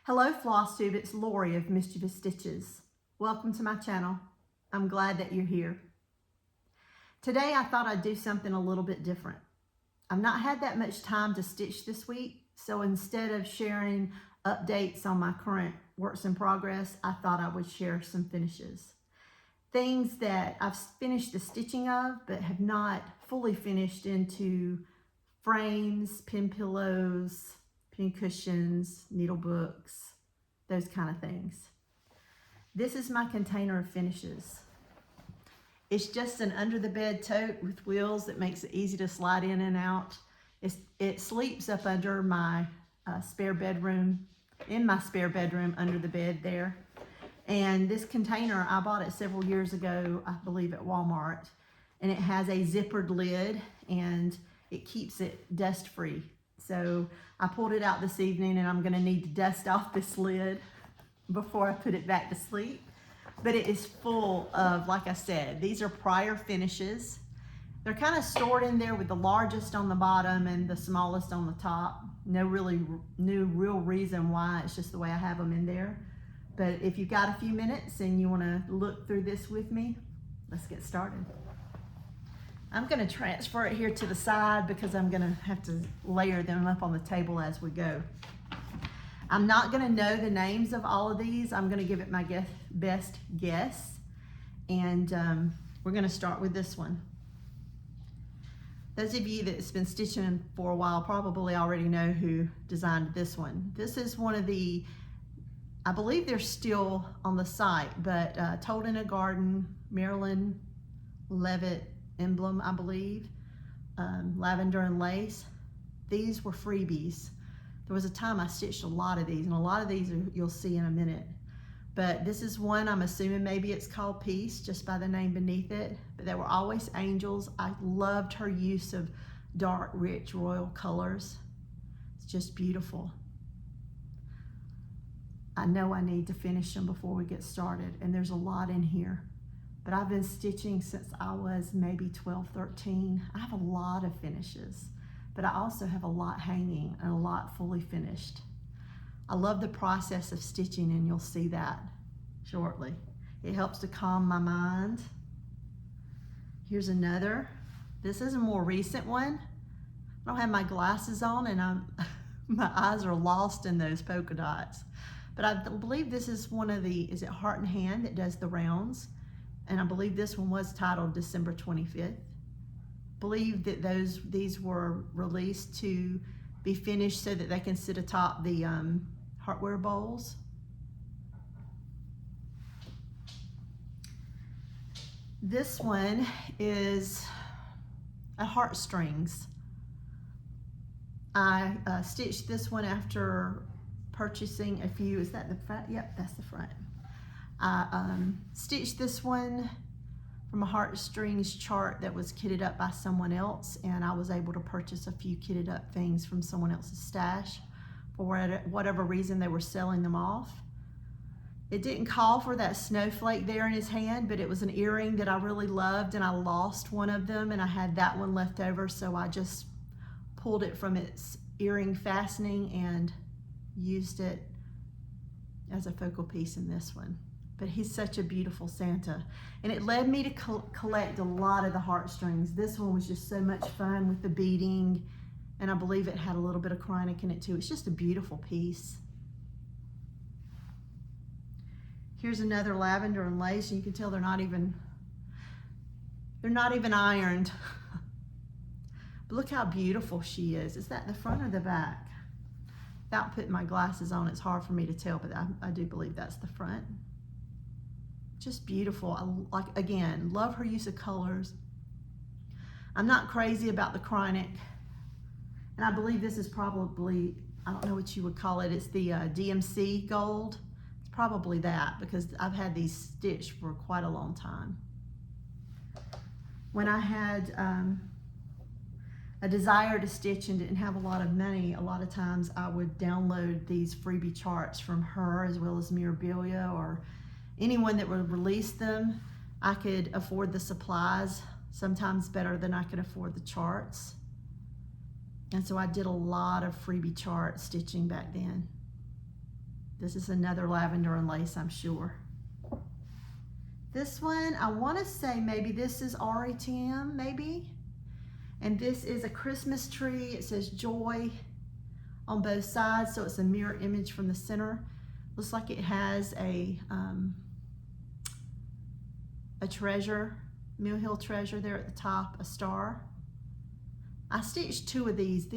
Hello Flosstube, it's Lori of MischievousStitches. Welcome to my channel. I'm glad that you're here. Today I thought I'd do something a little bit different. I've not had that much time to stitch this week, so instead of sharing updates on my current works in progress, I thought I would share some finishes. Things that I've finished the stitching of, but have not fully finished into frames, pin pillows, pin cushions, needle books, those kind of things. This is my container of finishes. It's just an under the bed tote with wheels that makes it easy to slide in and out. It sleeps up under my spare bedroom, in my spare bedroom under the bed there. And this container, I bought it several years ago, I believe at Walmart, and it has a zippered lid and it keeps it dust free. So I pulled it out this evening and I'm gonna need to dust off this lid before I put it back to sleep. But it is full of, like I said, these are prior finishes. They're kind of stored in there with the largest on the bottom and the smallest on the top. No real reason why, it's just the way I have them in there. But if you've got a few minutes and you wanna look through this with me, let's get started. I'm gonna transfer it here to the side because I'm gonna have to layer them up on the table as we go. I'm not gonna know the names of all of these. I'm gonna give it my best guess. And we're gonna start with this one. Those of you that's been stitching for a while probably already know who designed this one. This is one of the, I believe they're still on the site, but Told in a Garden, Marilyn Levitt emblem, I believe, lavender and lace. These were freebies. There was a time I stitched a lot of these, and a lot of these you'll see in a minute. But this is one, I'm assuming maybe it's called Peace, just by the name beneath it. But they were always angels. I loved her use of dark, rich, royal colors. It's just beautiful. I know I need to finish them before we get started, and there's a lot in here. But I've been stitching since I was maybe 12, 13. I have a lot of finishes, but I also have a lot hanging and a lot fully finished. I love the process of stitching, and you'll see that shortly. It helps to calm my mind. Here's another. This is a more recent one. I don't have my glasses on, and my eyes are lost in those polka dots. But I believe this is one of the, is it Heart and Hand that does the rounds? And I believe this one was titled December 25th. Believe that these were released to be finished so that they can sit atop the heartware bowls. This one is a heartstrings. I stitched this one after purchasing a few. Is that the front? Yep, that's the front. I stitched this one from a heartstrings chart that was kitted up by someone else, and I was able to purchase a few kitted up things from someone else's stash. For whatever reason, they were selling them off. It didn't call for that snowflake there in his hand, but it was an earring that I really loved, and I lost one of them, and I had that one left over, so I just pulled it from its earring fastening and used it as a focal piece in this one. But he's such a beautiful Santa. And it led me to collect a lot of the heartstrings. This one was just so much fun with the beading, and I believe it had a little bit of Kreinik in it too. It's just a beautiful piece. Here's another lavender and lace, and you can tell they're not even ironed. But look how beautiful she is. Is that the front or the back? Without putting my glasses on, it's hard for me to tell, but I do believe that's the front. Just beautiful. Again, love her use of colors. I'm not crazy about the Kreinik, and I believe this is probably, I don't know what you would call it, it's the DMC gold. It's probably that, because I've had these stitched for quite a long time. When I had a desire to stitch and didn't have a lot of money, a lot of times I would download these freebie charts from her, as well as Mirabilia or anyone that would release them. I could afford the supplies, sometimes better than I could afford the charts. And so I did a lot of freebie chart stitching back then. This is another lavender and lace, I'm sure. This one, I want to say maybe this is RATM, maybe. And this is a Christmas tree. It says joy on both sides, so it's a mirror image from the center. Looks like it has a treasure, Mill Hill treasure there at the top, a star. I stitched 2 of these.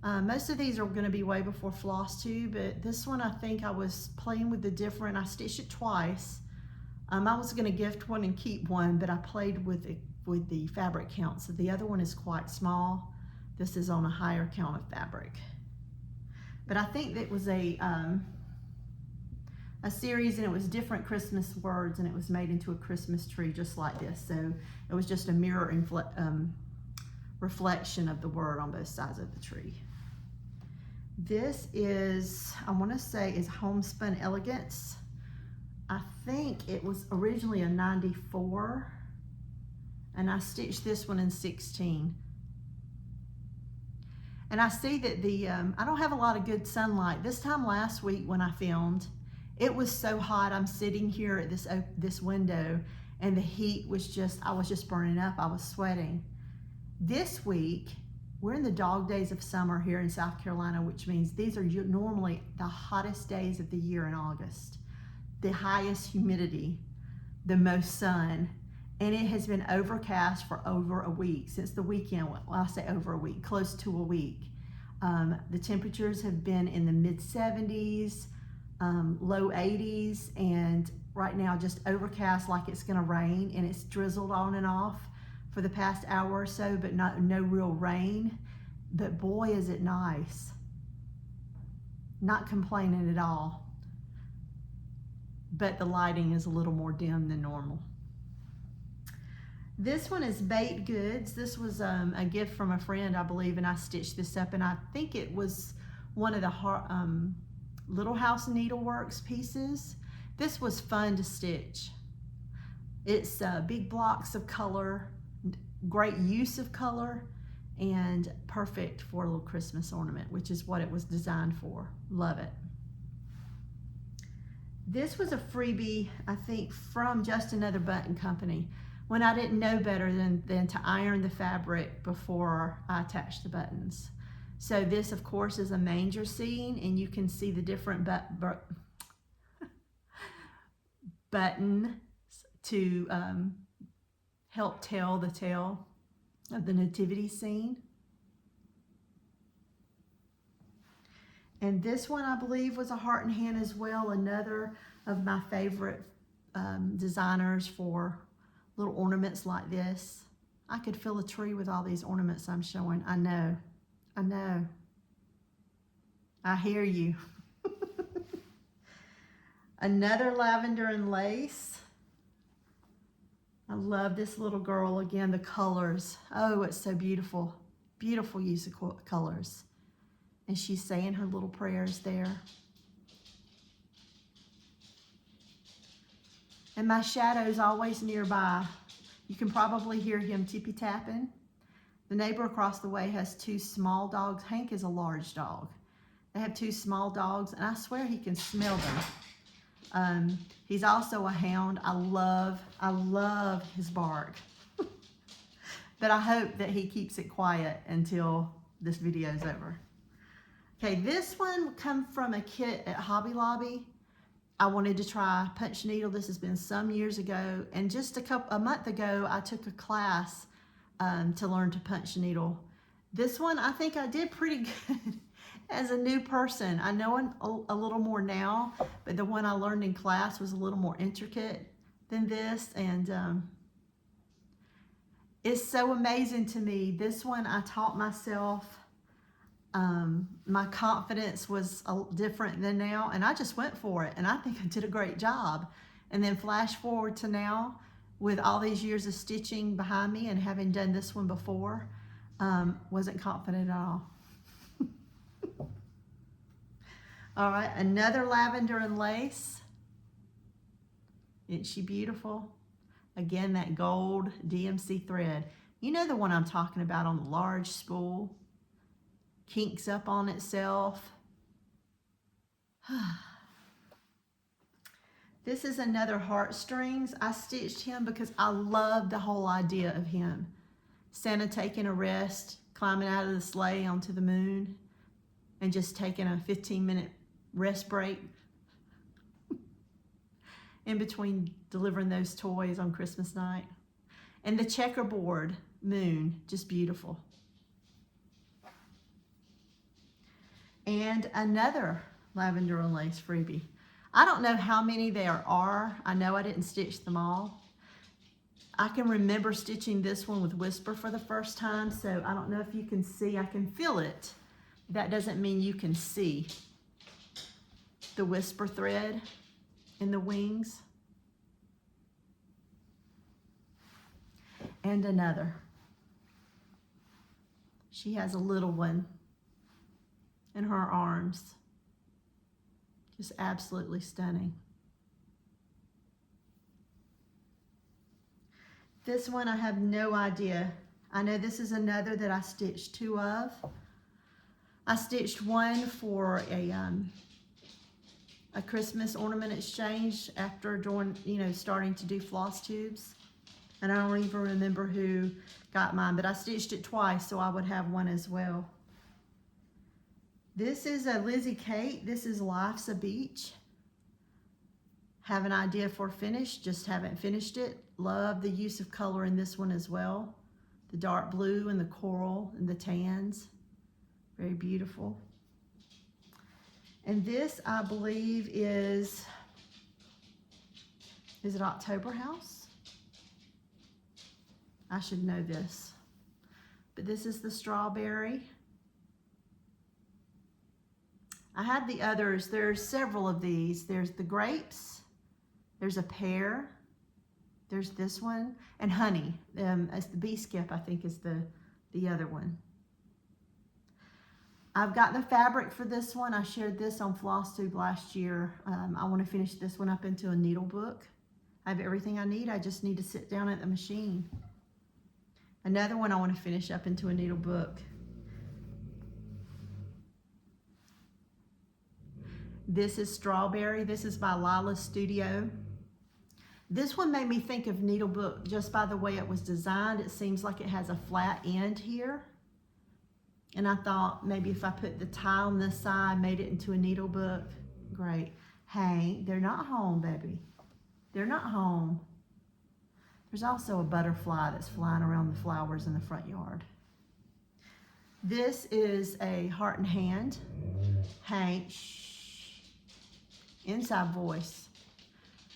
Most of these are going to be way before Flosstube, but this one I think I was playing with the different. I stitched it twice. I was going to gift one and keep one, but I played with the fabric count. So the other one is quite small. This is on a higher count of fabric. But I think that was a series, and it was different Christmas words, and it was made into a Christmas tree just like this. So it was just a mirror reflection of the word on both sides of the tree. This is, I want to say, is Homespun Elegance. I think it was originally a 94, and I stitched this one in 16. And I see that I don't have a lot of good sunlight. This time last week when I filmed, it was so hot. I'm sitting here at this window, and the heat was just, I was just burning up. I was sweating. This week, we're in the dog days of summer here in South Carolina, which means these are normally the hottest days of the year in August. The highest humidity, the most sun, and it has been overcast for over a week, since the weekend. Well, I say over a week, close to a week. The temperatures have been in the mid 70s, low 80s, and right now just overcast like it's gonna rain, and it's drizzled on and off for the past hour or so, but no real rain. But boy, is it nice. Not complaining at all. But the lighting is a little more dim than normal. This one is Baked Goods. This was a gift from a friend, I believe, and I stitched this up, and I think it was one of the Little House Needleworks pieces. This was fun to stitch. It's big blocks of color, great use of color, and perfect for a little Christmas ornament, which is what it was designed for. Love it. This was a freebie, I think, from Just Another Button Company, when I didn't know better than to iron the fabric before I attached the buttons. So this, of course, is a manger scene, and you can see the different buttons to help tell the tale of the nativity scene. And this one, I believe, was a Heart and Hand as well, another of my favorite designers for little ornaments like this. I could fill a tree with all these ornaments I'm showing. I know. I hear you. Another lavender and lace. I love this little girl. Again, the colors. Oh, it's so beautiful. Beautiful use of colors. And she's saying her little prayers there. And my shadow's always nearby. You can probably hear him tippy-tapping. The neighbor across the way has 2 small dogs. Hank is a large dog. They have 2 small dogs, and I swear he can smell them. He's also a hound. I love his bark. But I hope that he keeps it quiet until this video is over. Okay, this one come from a kit at Hobby Lobby. I wanted to try punch needle. This has been some years ago, and just a month ago, I took a class to learn to punch needle. This one, I think I did pretty good as a new person. I know a little more now, but the one I learned in class was a little more intricate than this, and it's so amazing to me. This one I taught myself. My confidence was different than now, and I just went for it, and I think I did a great job. And then flash forward to now, with all these years of stitching behind me and having done this one before, wasn't confident at all. All right, another lavender and lace. Isn't she beautiful? Again, that gold DMC thread. You know the one I'm talking about, on the large spool. Kinks up on itself. This is another heartstrings. I stitched him because I love the whole idea of him. Santa taking a rest, climbing out of the sleigh onto the moon, and just taking a 15-minute rest break in between delivering those toys on Christmas night. And the checkerboard moon, just beautiful. And another lavender and lace freebie. I don't know how many there are. I know I didn't stitch them all. I can remember stitching this one with Whisper for the first time, so I don't know if you can see. I can feel it. That doesn't mean you can see the Whisper thread in the wings. And another. She has a little one in her arms. Just absolutely stunning. This one I have no idea. I know this is another that I stitched two of. I stitched one for a Christmas ornament exchange after starting to do floss tubes. And I don't even remember who got mine, but I stitched it twice so I would have one as well. This is a Lizzie Kate. This is Life's a Beach. Have an idea for finish, just haven't finished it. Love the use of color in this one as well. The dark blue and the coral and the tans. Very beautiful. And this, I believe, is it October House? I should know this. But this is the strawberry. I had the others. There's several of these. There's the grapes. There's a pear. There's this one. And honey. As the bee skip, I think, is the other one. I've got the fabric for this one. I shared this on Flosstube last year. I want to finish this one up into a needle book. I have everything I need. I just need to sit down at the machine. Another one I want to finish up into a needle book. This is Strawberry. This is by Lila's Studio. This one made me think of Needlebook just by the way it was designed. It seems like it has a flat end here. And I thought maybe if I put the tie on this side, made it into a Needlebook, great. Hey, they're not home, baby. They're not home. There's also a butterfly that's flying around the flowers in the front yard. This is a Heart and Hand. Hey, shh. Inside voice.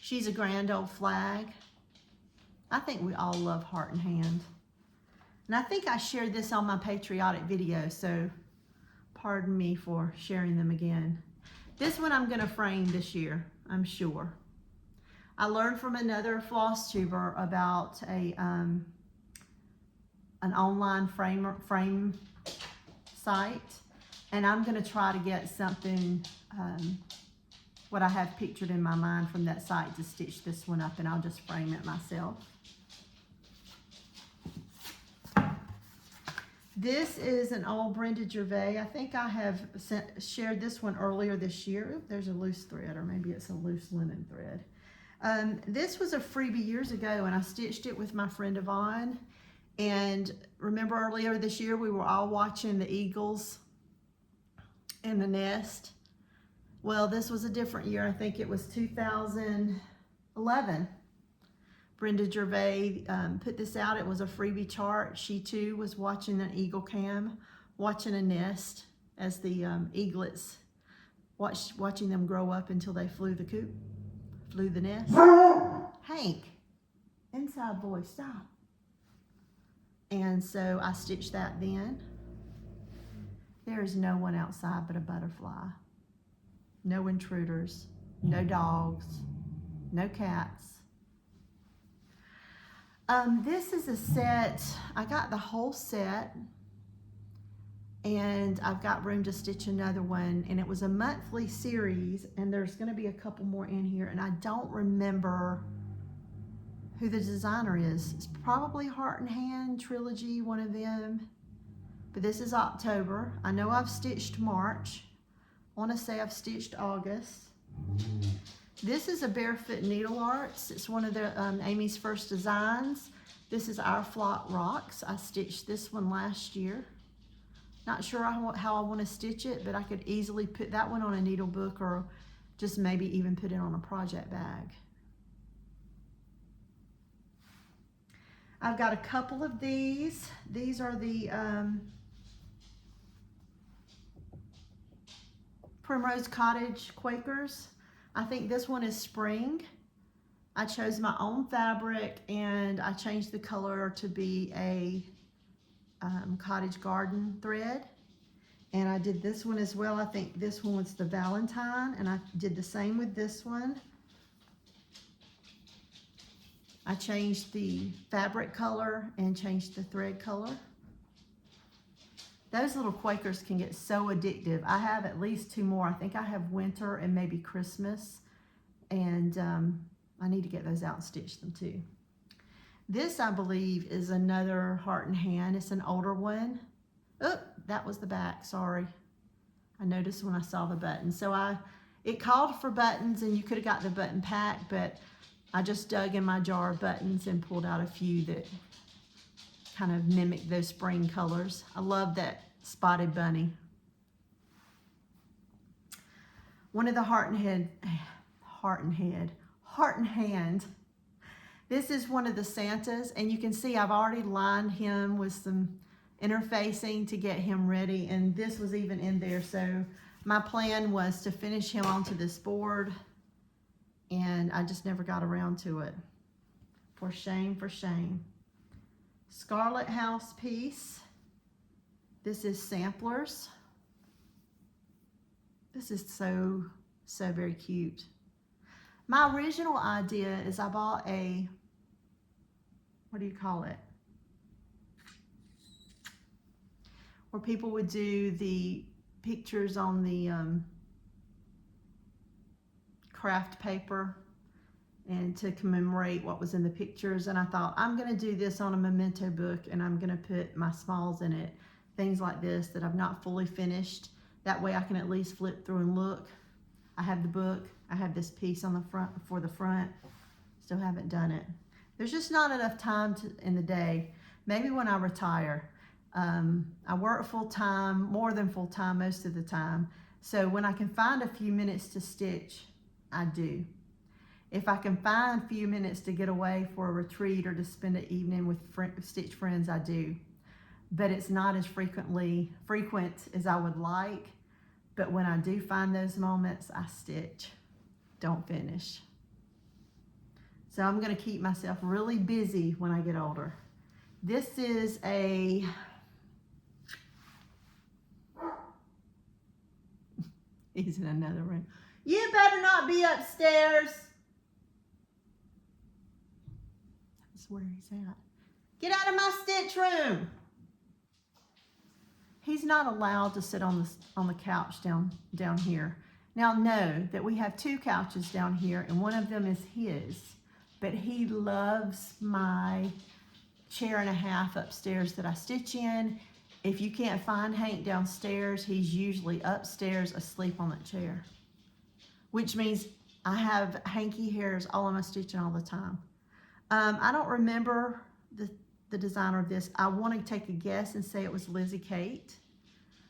She's a grand old flag. I think we all love Heart and Hand. And I think I shared this on my patriotic video, so pardon me for sharing them again. This one I'm gonna frame this year, I'm sure. I learned from another floss tuber about an online frame site, and I'm gonna try to get something, what I have pictured in my mind from that site to stitch this one up, and I'll just frame it myself. This is an old Brenda Gervais. I think I have shared this one earlier this year. Ooh, there's a loose thread, or maybe it's a loose linen thread. This was a freebie years ago, and I stitched it with my friend Yvonne. And remember earlier this year, we were all watching the eagles in the nest. Well, this was a different year. I think it was 2011. Brenda Gervais put this out. It was a freebie chart. She too was watching an eagle cam, watching a nest as the eaglets, watching them grow up until they flew the coop, flew the nest. Hank, inside voice, stop. And so I stitched that then. There is no one outside but a butterfly. No intruders, no dogs, no cats. This is a set. I got the whole set, and I've got room to stitch another one, and it was a monthly series, and there's going to be a couple more in here, and I don't remember who the designer is. It's probably Heart and Hand Trilogy, one of them, but this is October. I know I've stitched March. I want to say I've stitched August. This is a Barefoot Needle Arts. It's one of the Amy's First Designs. This is Our Flock Rocks. I stitched this one last year. Not sure how I want to stitch it, but I could easily put that one on a needle book or just maybe even put it on a project bag. I've got a couple of these. These are the Primrose Cottage Quakers. I think this one is spring. I chose my own fabric and I changed the color to be a cottage garden thread. And I did this one as well. I think this one was the Valentine, and I did the same with this one. I changed the fabric color and changed the thread color. Those little Quakers can get so addictive. I have at least 2 more. I think I have winter and maybe Christmas, and I need to get those out and stitch them too. This, I believe, is another Heart and Hand. It's an older one. Oh, that was the back, sorry. I noticed when I saw the button. So it called for buttons, and you could have got the button pack, but I just dug in my jar of buttons and pulled out a few that kind of mimic those spring colors. I love that spotted bunny. One of the Heart and Hand. This is one of the Santas, and you can see I've already lined him with some interfacing to get him ready, and this was even in there. So my plan was to finish him onto this board, and I just never got around to it. For shame, for shame. Scarlet House piece. This is Samplers. This is so very cute. My original idea is I bought a, what do you call it? Where people would do the pictures on the craft paper and to commemorate what was in the pictures. And I thought, I'm gonna do this on a memento book, and I'm gonna put my smalls in it. Things like this that I've not fully finished. That way I can at least flip through and look. I have the book, I have this piece on the front for the front. Still haven't done it. There's just not enough time in the day. Maybe when I retire. I work full time, more than full time most of the time. So when I can find a few minutes to stitch, I do. If I can find a few minutes to get away for a retreat or to spend an evening with stitch friends, I do. But it's not as frequent as I would like. But when I do find those moments, I stitch, don't finish. So I'm gonna keep myself really busy when I get older. This is a, he's in another room. You better not be upstairs. That's where he's at. Get out of my stitch room. He's not allowed to sit on the couch down here. Now know that we have 2 couches down here, and one of them is his, but he loves my 1.5 chairs upstairs that I stitch in. If you can't find Hank downstairs, he's usually upstairs asleep on that chair, which means I have hanky hairs all on my stitching all the time. I don't remember the designer of this. I want to take a guess and say it was Lizzie Kate.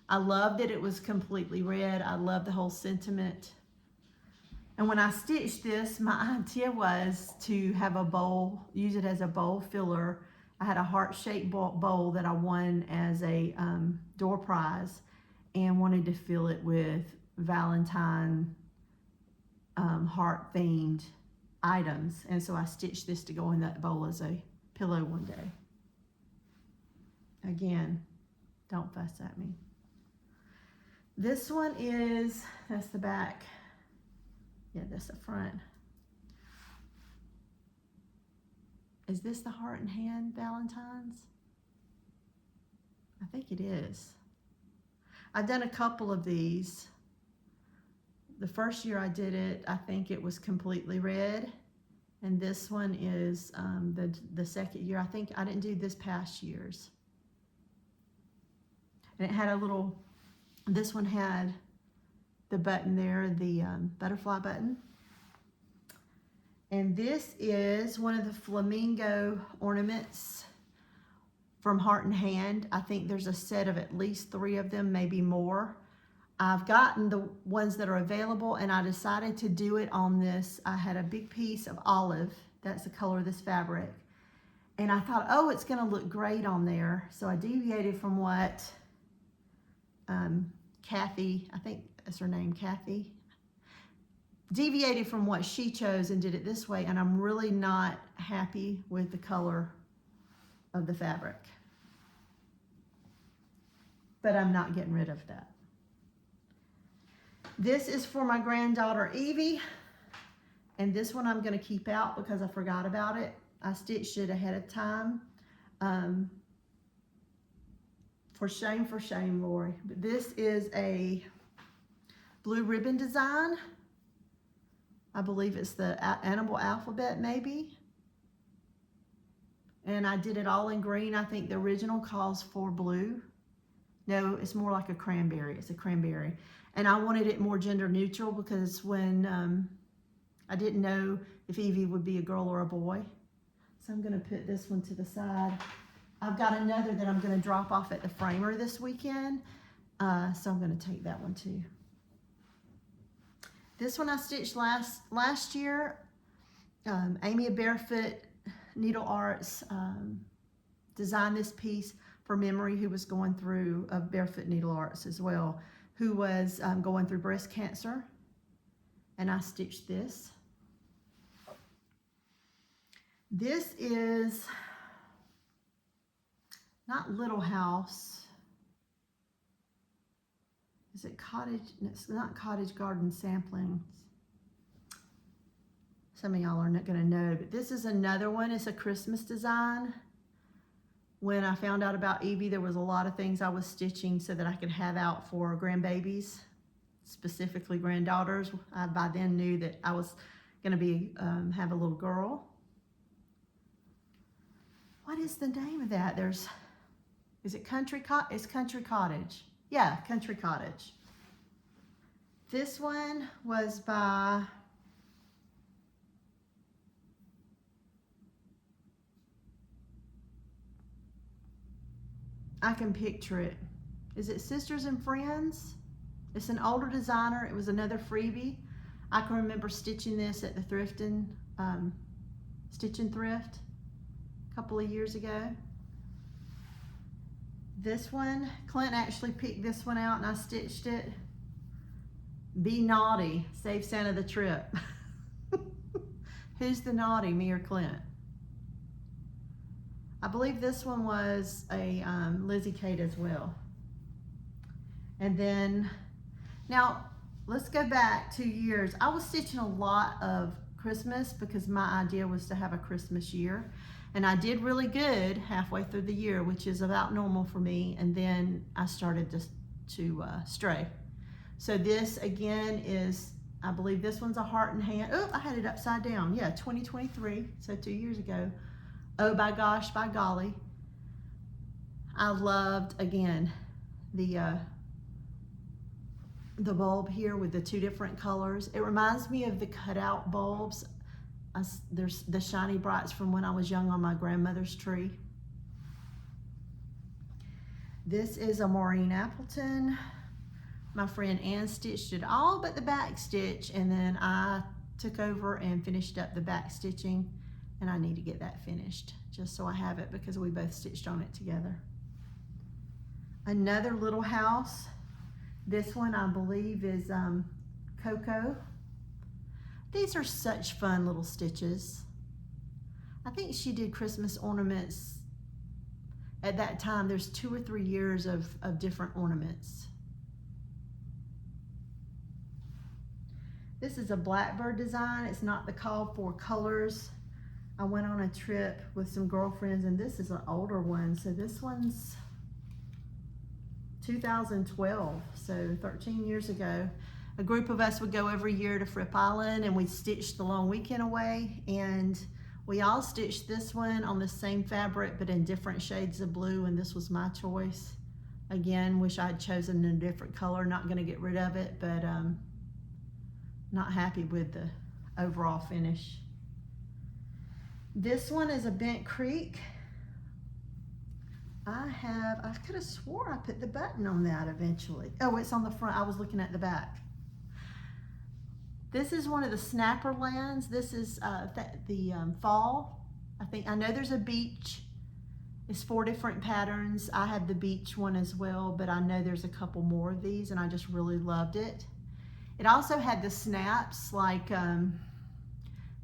I love that it was completely red. I love the whole sentiment. And when I stitched this, my idea was to have a bowl, use it as a bowl filler. I had a heart-shaped bowl that I won as a door prize and wanted to fill it with Valentine heart-themed items. And so I stitched this to go in that bowl as a pillow one day. Again, don't fuss at me. This one is, that's the back. Yeah, that's the front. Is this the Heart and Hand Valentine's? I think it is. I've done a couple of these. The first year I did it, I think it was completely red. And this one is the second year. I think I didn't do this past year's. And it had a little, this one had the button there, the butterfly button. And this is one of the flamingo ornaments from Heart and Hand. I think there's a set of at least 3 of them, maybe more. I've gotten the ones that are available, and I decided to do it on this. I had a big piece of olive. That's the color of this fabric. And I thought, oh, it's gonna look great on there. So I deviated from what Kathy, I think that's her name, Kathy, deviated from what she chose and did it this way, and I'm really not happy with the color of the fabric. But I'm not getting rid of that. This is for my granddaughter Evie, and this one I'm going to keep out because I forgot about it. I stitched it ahead of time. For shame, Lori. But this is a blue ribbon design. I believe it's the animal alphabet, maybe. And I did it all in green. I think the original calls for blue. No, it's more like a cranberry. It's a cranberry. And I wanted it more gender neutral because when I didn't know if Evie would be a girl or a boy. So I'm going to put this one to the side. I've got another that I'm going to drop off at the framer this weekend. So I'm going to take that one too. This one I stitched last year. Amy of Barefoot Needle Arts designed this piece for Memory, who was going through Barefoot Needle Arts as well, who was going through breast cancer. And I stitched this. This is not Little House. Is it Cottage? It's not Cottage Garden Samplings. Some of y'all are not going to know, but this is another one. It's a Christmas design. When I found out about Evie, there was a lot of things I was stitching so that I could have out for grandbabies, specifically granddaughters. I by then knew that I was going to be have a little girl. What is the name of that? Is it Country Cottage? It's Country Cottage. Yeah, Country Cottage. This one was by I can picture it. Is it Sisters and Friends? It's an older designer. It was another freebie. I can remember stitching this at the thrifting, Stitch and Thrift a couple of years ago. This one, Clint actually picked this one out and I stitched it. Be naughty, save Santa the trip. Who's the naughty, me or Clint? I believe this one was a Lizzie Kate as well. And then, now let's go back 2 years. I was stitching a lot of Christmas because my idea was to have a Christmas year. And I did really good halfway through the year, which is about normal for me. And then I started to stray. So this again is, I believe this one's a Heart and Hand. Oh, I had it upside down. Yeah, 2023, so 2 years ago. Oh, by gosh, by golly. I loved, again, the bulb here with the 2 different colors. It reminds me of the cutout bulbs. There's the Shiny Brights from when I was young on my grandmother's tree. This is a Maureen Appleton. My friend Ann stitched it all but the back stitch, and then I took over and finished up the back stitching, and I need to get that finished just so I have it because we both stitched on it together. Another Little House. This one I believe is Coco. These are such fun little stitches. I think she did Christmas ornaments at that time. There's 2 or 3 years of different ornaments. This is a Blackbird design. It's not the called for colors. I went on a trip with some girlfriends, and this is an older one. So this one's 2012, so 13 years ago. A group of us would go every year to Fripp Island, and we stitched the long weekend away, and we all stitched this one on the same fabric but in different shades of blue, and this was my choice. Again, wish I'd chosen a different color. Not going to get rid of it, but not happy with the overall finish. This one is a Bent Creek. I could have swore I put the button on that eventually. Oh, it's on the front. I was looking at the back. This is one of the Snapperlands. This is the fall. I know there's a beach. It's 4 different patterns. I have the beach one as well, but I know there's a couple more of these, and I just really loved it. It also had the snaps, like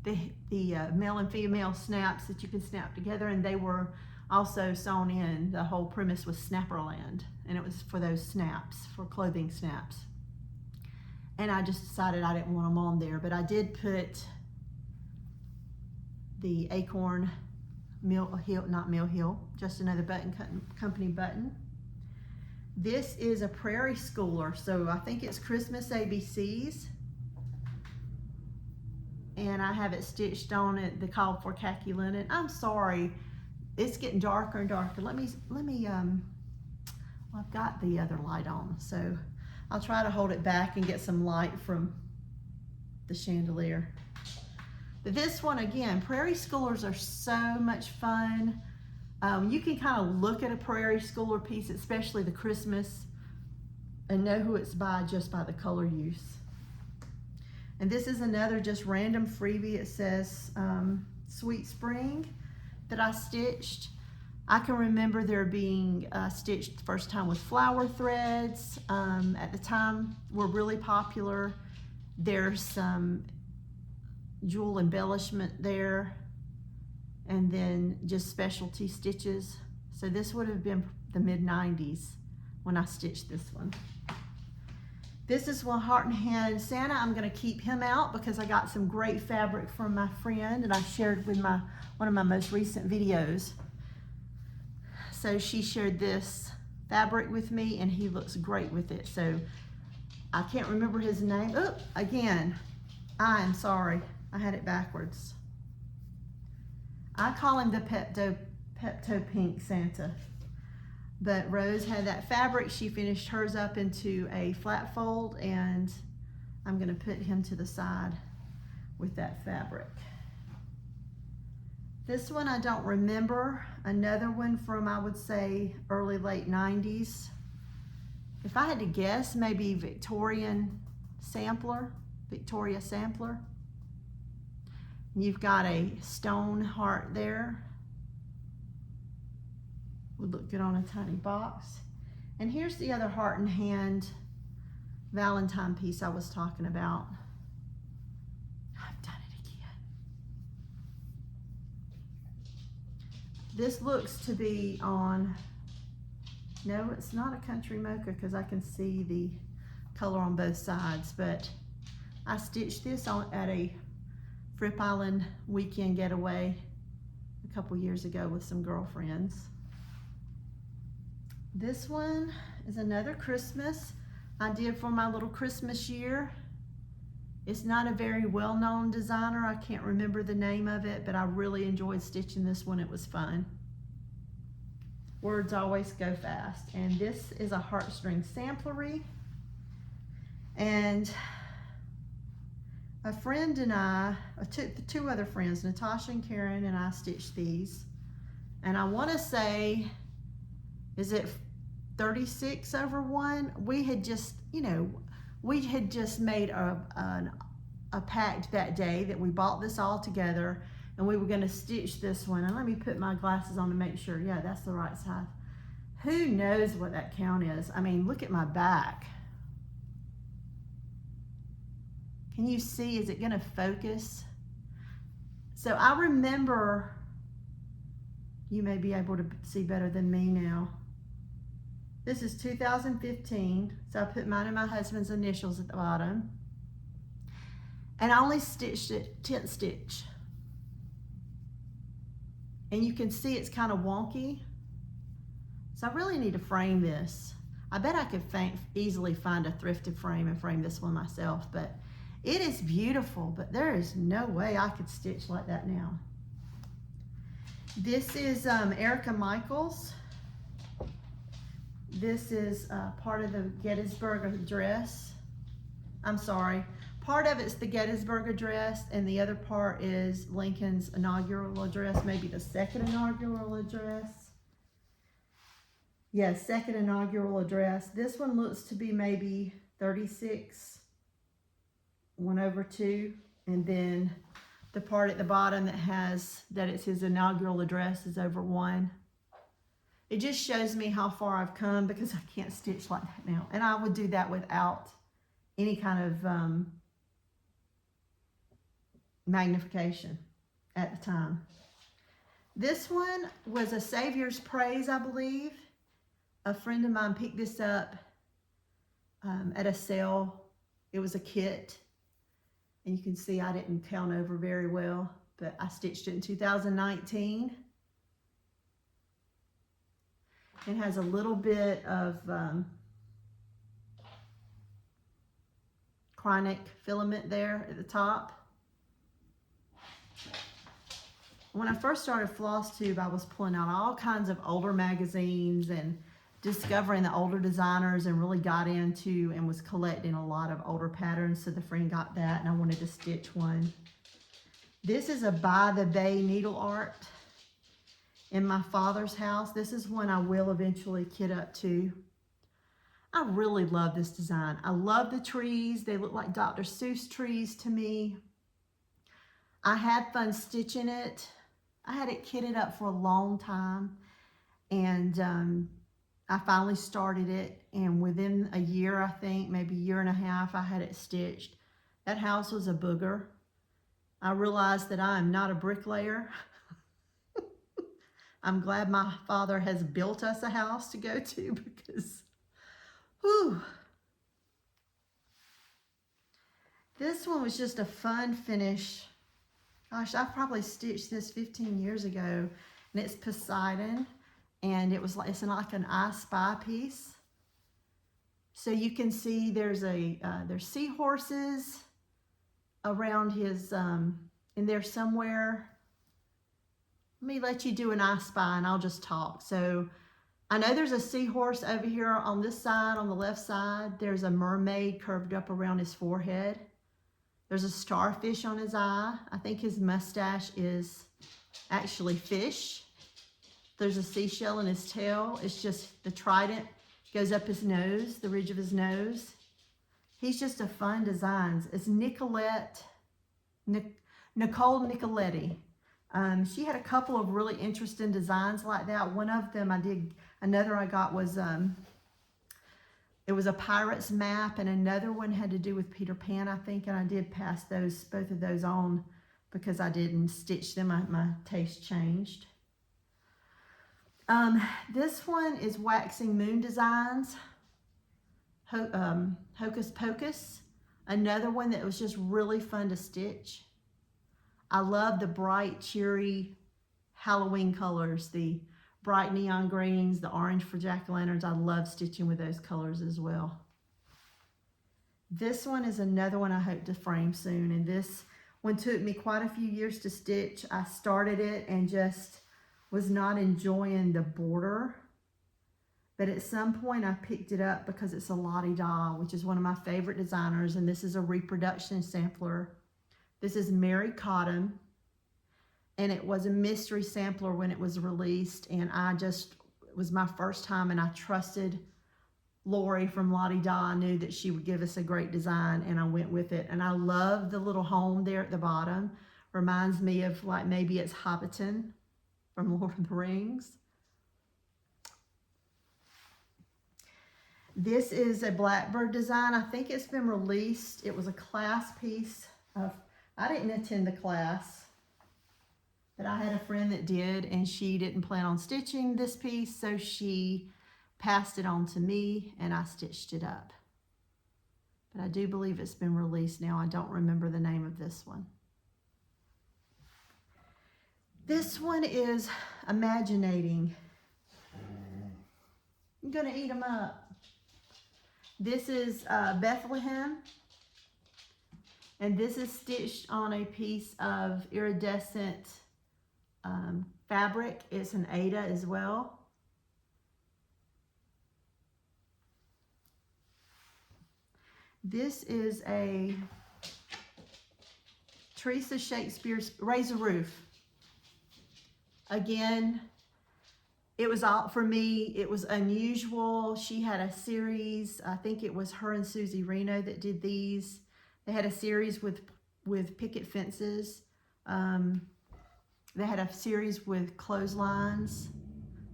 the male and female snaps that you can snap together, and they were also sewn in. The whole premise was Snapperland, and it was for those snaps, for clothing snaps. And I just decided I didn't want them on there, but I did put the Acorn Mill Hill, not Mill Hill, just another button company button. This is a Prairie Schooler, so I think it's Christmas ABCs. And I have it stitched on it, the called for khaki linen. I'm sorry, it's getting darker and darker. Let me, well, I've got the other light on, so I'll try to hold it back and get some light from the chandelier. But this one, again, Prairie Schoolers are so much fun. You can kind of look at a Prairie Schooler piece, especially the Christmas, and know who it's by just by the color use. And this is another just random freebie. It says Sweet Spring that I stitched. I can remember there being stitched the first time with flower threads. At the time, were really popular. There's some jewel embellishment there, and then just specialty stitches. So this would have been the mid-90s when I stitched this one. This is one Heart and Hand Santa. I'm gonna keep him out because I got some great fabric from my friend and I shared with one of my most recent videos. So she shared this fabric with me and he looks great with it. So I can't remember his name. Oh, again, I am sorry. I had it backwards. I call him the Pepto Pink Santa. But Rose had that fabric. She finished hers up into a flat fold, and I'm gonna put him to the side with that fabric. This one I don't remember. Another one from, I would say, early, late 90s. If I had to guess, maybe Victoria Sampler. You've got a stone heart there. Would look good on a tiny box. And here's the other Heart and Hand Valentine piece I was talking about. I've done it again. This looks to be on, no, it's not a Country Mocha because I can see the color on both sides, but I stitched this at a Fripp Island weekend getaway a couple years ago with some girlfriends. This one is another Christmas I did for my little Christmas year. It's not a very well-known designer. I can't remember the name of it, but I really enjoyed stitching this one. It was fun. Words always go fast. And this is a heartstring samplery. And a friend and I, two other friends, Natasha and Karen, and I stitched these. And I want to say, is it 36/1? We had just, we had just made a pact that day that we bought this all together and we were going to stitch this one. And let me put my glasses on to make sure. Yeah, that's the right size. Who knows what that count is? I mean, look at my back. Can you see? Is it going to focus? So I remember, you may be able to see better than me now. This is 2015, so I put mine and my husband's initials at the bottom. And I only stitched it 10th stitch. And you can see it's kind of wonky. So I really need to frame this. I bet I could easily find a thrifted frame and frame this one myself, but it is beautiful, but there is no way I could stitch like that now. This is Erica Michaels. This is part of the Gettysburg dress. I'm sorry, Part of it's the Gettysburg Address, and the other part is Lincoln's inaugural address, maybe the second inaugural address. Yes, second inaugural address. This one looks to be maybe 36, 1/2, and then the part at the bottom that has that it's his inaugural address is over 1. It just shows me how far I've come because I can't stitch like that now. And I would do that without any kind of magnification at the time. This one was a Savior's Praise, I believe. A friend of mine picked this up at a sale. It was a kit. And you can see I didn't count over very well, but I stitched it in 2019. It has a little bit of chronic filament there at the top. When I first started Flosstube, I was pulling out all kinds of older magazines and discovering the older designers, and really got into and was collecting a lot of older patterns. So the friend got that and I wanted to stitch one. This is a By the Bay needle art in my father's house. This is one I will eventually kit up to. I really love this design. I love the trees. They look like Dr. Seuss trees to me. I had fun stitching it. I had it kitted up for a long time, and I finally started it, and within a year, I think, maybe 1.5 years, I had it stitched. That house was a booger. I realized that I am not a bricklayer. I'm glad my father has built us a house to go to because, whew. This one was just a fun finish. Gosh, I probably stitched this 15 years ago, and it's Poseidon, and it's like an I Spy piece. So you can see there's seahorses around his in there somewhere. Let me let you do an I Spy and I'll just talk. So I know there's a seahorse over here on this side, on the left side. There's a mermaid curved up around his forehead. There's a starfish on his eye. I think his mustache is actually fish. There's a seashell in his tail. It's just the trident goes up his nose, the ridge of his nose. He's just a fun design. It's Nicole Nicoletti. She had a couple of really interesting designs like that. One of them another I got was, it was a pirate's map, and another one had to do with Peter Pan, I think, and I did pass both of those on because I didn't stitch them. My taste changed. This one is Waxing Moon Designs, Hocus Pocus, another one that was just really fun to stitch. I love the bright, cheery Halloween colors, the bright neon greens, the orange for jack-o'-lanterns. I love stitching with those colors as well. This one is another one I hope to frame soon, and this one took me quite a few years to stitch. I started it and just was not enjoying the border, but at some point I picked it up because it's a Lottie doll, which is one of my favorite designers, and this is a reproduction sampler. This is Mary Cotton, and it was a mystery sampler when it was released, and it was my first time, and I trusted Lori from Lottie Doll. I knew that she would give us a great design, and I went with it. And I love the little home there at the bottom. Reminds me of, like, maybe it's Hobbiton from Lord of the Rings. This is a Blackbird design. I think it's been released. It was a class piece. I didn't attend the class, but I had a friend that did, and she didn't plan on stitching this piece, so she passed it on to me, and I stitched it up. But I do believe it's been released now. I don't remember the name of this one. This one is Imaginating. I'm gonna eat them up. This is Bethlehem, and this is stitched on a piece of iridescent fabric. It's an Ada as well. This is a Teresa Shakespeare's Raise a Roof. Again, it was all, for me, it was unusual. She had a series, I think it was her and Susie Reno that did these. They had a series with picket fences. They had a series with clotheslines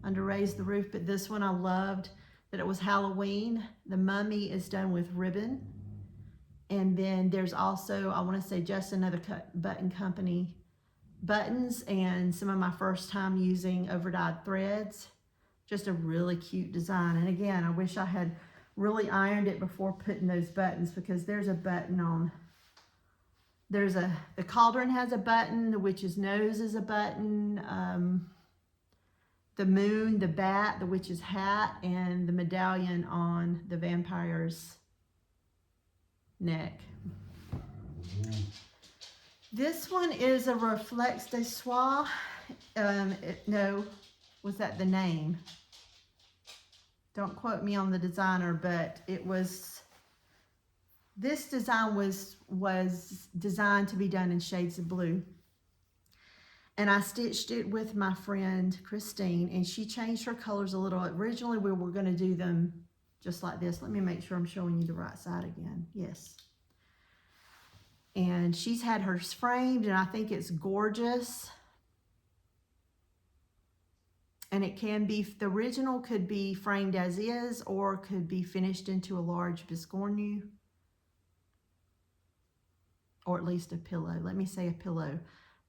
under Raise the Roof, but this one I loved that it was Halloween. The mummy is done with ribbon. And then there's also, I want to say, Just Another Button Company buttons and some of my first time using overdyed threads. Just a really cute design. And again, I wish I had really ironed it before putting those buttons, because there's a button on, the cauldron has a button, the witch's nose is a button, the moon, the bat, the witch's hat, and the medallion on the vampire's neck. This one is a Reflex de Soie. No, was that the name? Don't quote me on the designer, but it was, this design was designed to be done in shades of blue. And I stitched it with my friend Christine, and she changed her colors a little. Originally, we were going to do them just like this. Let me make sure I'm showing you the right side again. Yes. And she's had hers framed, and I think it's gorgeous. And it can be, the original could be framed as is, or could be finished into a large biscornu, or at least a pillow. Let me say a pillow,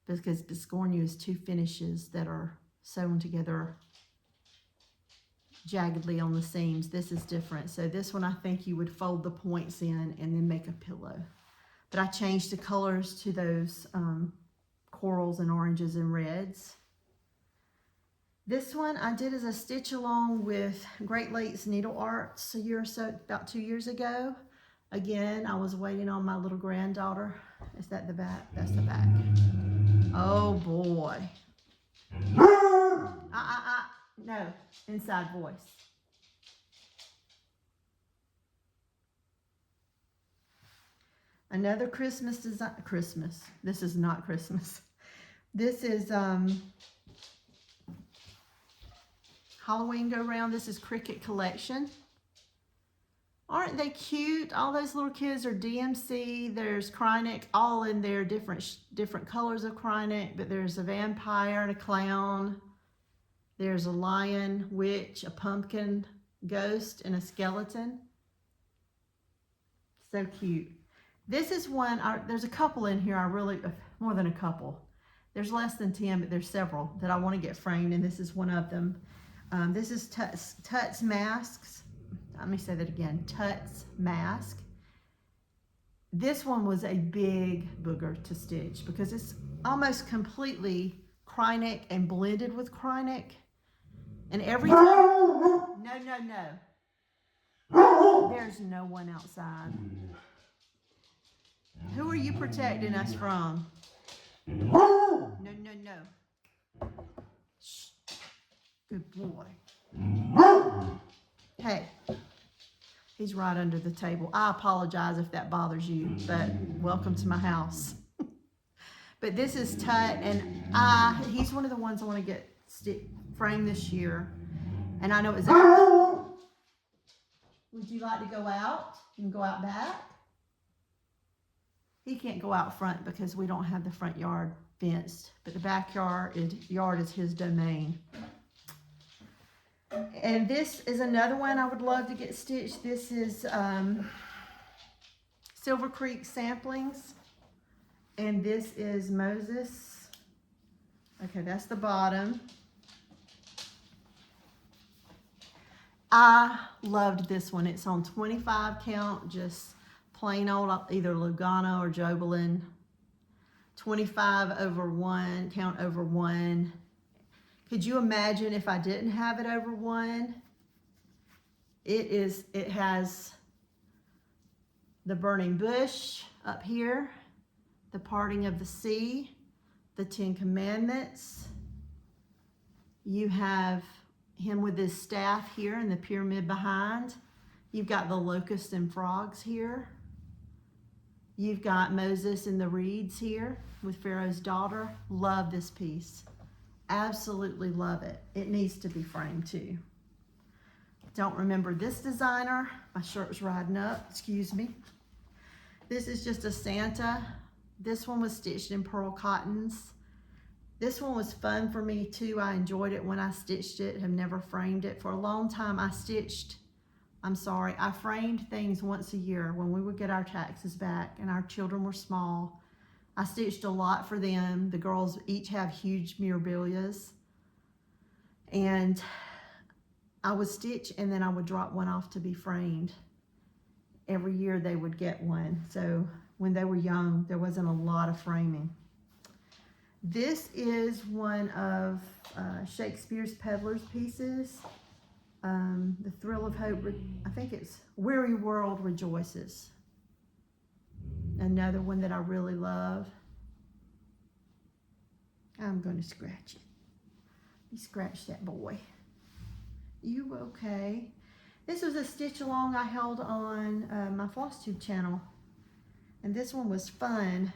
because biscornu is two finishes that are sewn together jaggedly on the seams. This is different. So this one, I think you would fold the points in and then make a pillow. But I changed the colors to those corals and oranges and reds. This one I did as a stitch along with Great Lakes Needle Arts a year or so, about 2 years ago. Again, I was waiting on my little granddaughter. Is that the back? That's the back. Oh boy. No, inside voice. Another Christmas design. Christmas. This is not Christmas. This is Halloween go round. This is Cricket Collection. Aren't they cute? All those little kids are DMC. There's Krynick, all in there, different colors of Krynick, but there's a vampire and a clown. There's a lion, witch, a pumpkin, ghost, and a skeleton. So cute. This is one, there's a couple in here, more than a couple. There's less than 10, but there's several that I want to get framed, and this is one of them. This is Tut's Masks. Let me say that again, Tut's Mask. This one was a big booger to stitch because it's almost completely Krynick and blended with Krynick. And every time, no. There's no one outside. Who are you protecting us from? No. Shh. Good boy. Hey, he's right under the table. I apologize if that bothers you, but welcome to my house. But this is Tut, and he's one of the ones I want to get framed this year. And I know exactly. Would you like to go out? You can go out back. He can't go out front because we don't have the front yard fenced, but the backyard is his domain. And this is another one I would love to get stitched. This is Silver Creek Samplings, and this is Moses. Okay, that's the bottom. I loved this one. It's on 25 count, just plain old either Lugano or Jobelin. 25 over 1, count over 1. Could you imagine if I didn't have it over 1? It has the burning bush up here, the parting of the sea, the 10 Commandments. You have him with his staff here and the pyramid behind. You've got the locusts and frogs here. You've got Moses in the reeds here with Pharaoh's daughter. Love this piece. Absolutely love it. It needs to be framed too. Don't remember this designer. My shirt's riding up, excuse me. This is just a Santa. This one was stitched in pearl cottons. This one was fun for me too. I enjoyed it when I stitched it. Have never framed it. For a long time I framed things once a year when we would get our taxes back and our children were small. I stitched a lot for them. The girls each have huge memorabilias. And I would stitch and then I would drop one off to be framed. Every year they would get one. So when they were young, there wasn't a lot of framing. This is one of Shakespeare's Peddler's pieces. The Thrill of Hope, I think it's Weary World Rejoices. Another one that I really love. I'm going to scratch it. Let me scratch that boy. You okay? This was a stitch along I held on my Flosstube channel. And this one was fun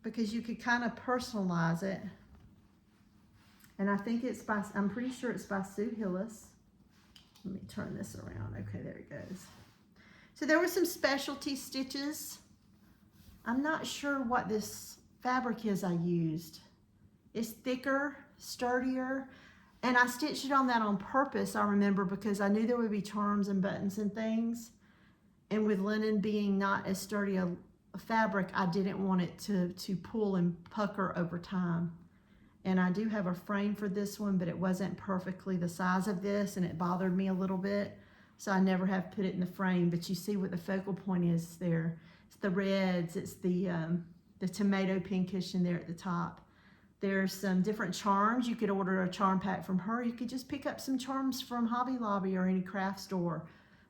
because you could kind of personalize it. And I think it's by, I'm pretty sure it's by Sue Hillis. Let me turn this around. Okay, there it goes. So there were some specialty stitches. I'm not sure what this fabric is I used. It's thicker, sturdier, and I stitched it on that on purpose, I remember, because I knew there would be charms and buttons and things. And with linen being not as sturdy a fabric, I didn't want it to pull and pucker over time. And I do have a frame for this one, but it wasn't perfectly the size of this, and it bothered me a little bit. So I never have put it in the frame, but you see what the focal point is there. It's the reds, it's the tomato pinkish in there at the top. There's some different charms. You could order a charm pack from her. You could just pick up some charms from Hobby Lobby or any craft store.